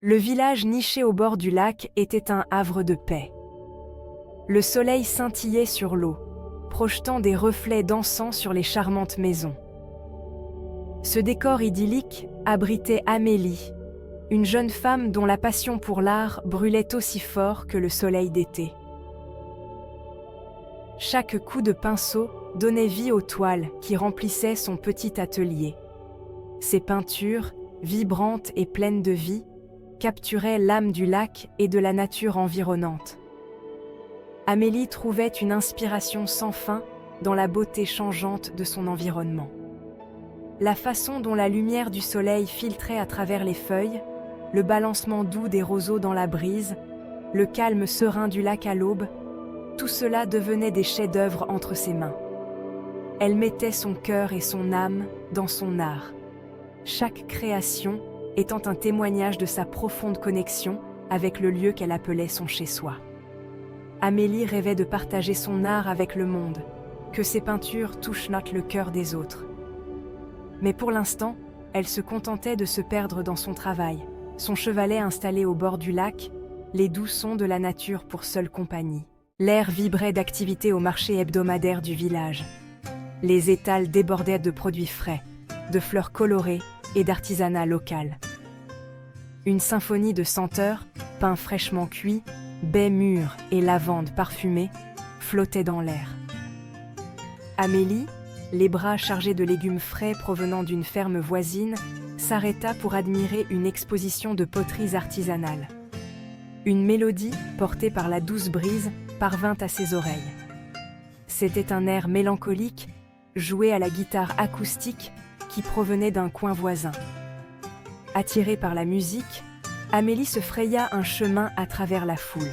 Le village niché au bord du lac était un havre de paix. Le soleil scintillait sur l'eau, projetant des reflets dansants sur les charmantes maisons. Ce décor idyllique abritait Amélie, une jeune femme dont la passion pour l'art brûlait aussi fort que le soleil d'été. Chaque coup de pinceau donnait vie aux toiles qui remplissaient son petit atelier. Ses peintures, vibrantes et pleines de vie, capturaient l'âme du lac et de la nature environnante. Amélie trouvait une inspiration sans fin dans la beauté changeante de son environnement. La façon dont la lumière du soleil filtrait à travers les feuilles, le balancement doux des roseaux dans la brise, le calme serein du lac à l'aube, tout cela devenait des chefs-d'œuvre entre ses mains. Elle mettait son cœur et son âme dans son art, chaque création étant un témoignage de sa profonde connexion avec le lieu qu'elle appelait son chez-soi. Amélie rêvait de partager son art avec le monde, que ses peintures touchent le cœur des autres. Mais pour l'instant, elle se contentait de se perdre dans son travail, son chevalet installé au bord du lac, les doux sons de la nature pour seule compagnie. L'air vibrait d'activité au marché hebdomadaire du village. Les étals débordaient de produits frais, de fleurs colorées et d'artisanat local. Une symphonie de senteurs, pain fraîchement cuit, baies mûres et lavande parfumée, flottait dans l'air. Amélie, les bras chargés de légumes frais provenant d'une ferme voisine, s'arrêta pour admirer une exposition de poteries artisanales. Une mélodie, portée par la douce brise, parvint à ses oreilles. C'était un air mélancolique, joué à la guitare acoustique, qui provenait d'un coin voisin. Attirée par la musique, Amélie se fraya un chemin à travers la foule.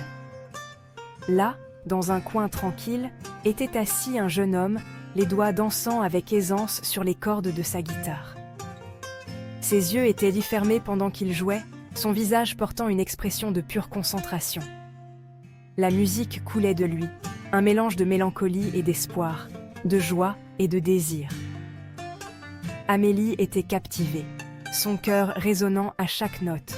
Là, dans un coin tranquille, était assis un jeune homme, les doigts dansant avec aisance sur les cordes de sa guitare. Ses yeux étaient fermés pendant qu'il jouait, son visage portant une expression de pure concentration. La musique coulait de lui, un mélange de mélancolie et d'espoir, de joie et de désir. Amélie était captivée, son cœur résonnant à chaque note.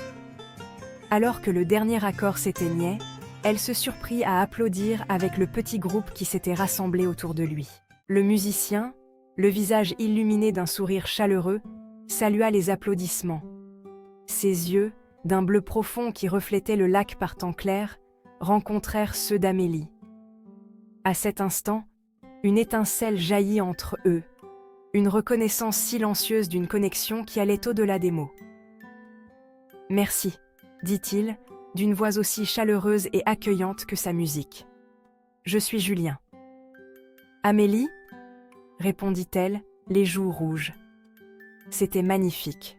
Alors que le dernier accord s'éteignait, elle se surprit à applaudir avec le petit groupe qui s'était rassemblé autour de lui. Le musicien, le visage illuminé d'un sourire chaleureux, salua les applaudissements. Ses yeux, d'un bleu profond qui reflétait le lac par temps clair, rencontrèrent ceux d'Amélie. À cet instant, une étincelle jaillit entre eux, une reconnaissance silencieuse d'une connexion qui allait au-delà des mots. « Merci », dit-il, d'une voix aussi chaleureuse et accueillante que sa musique. « Je suis Julien. »« Amélie ?» répondit-elle, les joues rouges. C'était magnifique.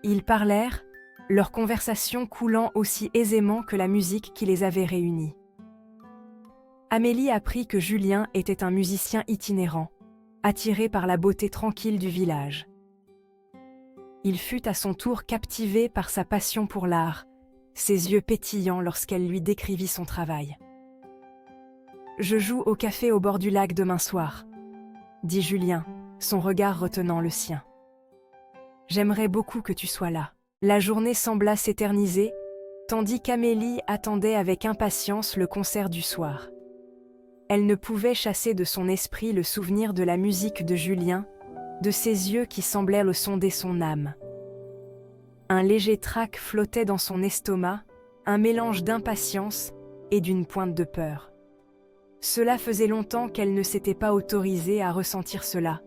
Ils parlèrent, leur conversation coulant aussi aisément que la musique qui les avait réunis. Amélie apprit que Julien était un musicien itinérant, attiré par la beauté tranquille du village. Il fut à son tour captivé par sa passion pour l'art, ses yeux pétillants lorsqu'elle lui décrivit son travail. « Je joue au café au bord du lac demain soir, » dit Julien, son regard retenant le sien. « J'aimerais beaucoup que tu sois là. » La journée sembla s'éterniser, tandis qu'Amélie attendait avec impatience le concert du soir. Elle ne pouvait chasser de son esprit le souvenir de la musique de Julien, de ses yeux qui semblaient le sonder son âme. Un léger trac flottait dans son estomac, un mélange d'impatience et d'une pointe de peur. Cela faisait longtemps qu'elle ne s'était pas autorisée à ressentir cela,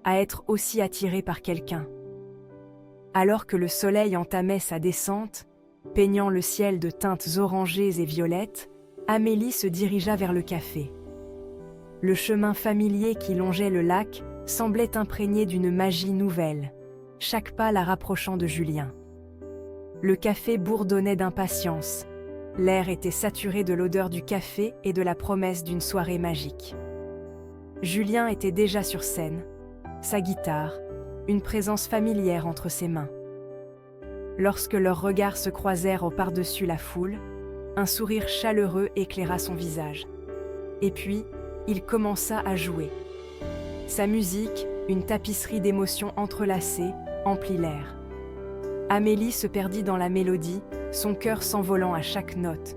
à être aussi attirée par quelqu'un. Alors que le soleil entamait sa descente, peignant le ciel de teintes orangées et violettes, Amélie se dirigea vers le café. Le chemin familier qui longeait le lac semblait imprégné d'une magie nouvelle, chaque pas la rapprochant de Julien. Le café bourdonnait d'impatience. L'air était saturé de l'odeur du café et de la promesse d'une soirée magique. Julien était déjà sur scène, sa guitare, une présence familière entre ses mains. Lorsque leurs regards se croisèrent au par-dessus la foule, un sourire chaleureux éclaira son visage. Et puis, il commença à jouer. Sa musique, une tapisserie d'émotions entrelacées, emplit l'air. Amélie se perdit dans la mélodie, son cœur s'envolant à chaque note.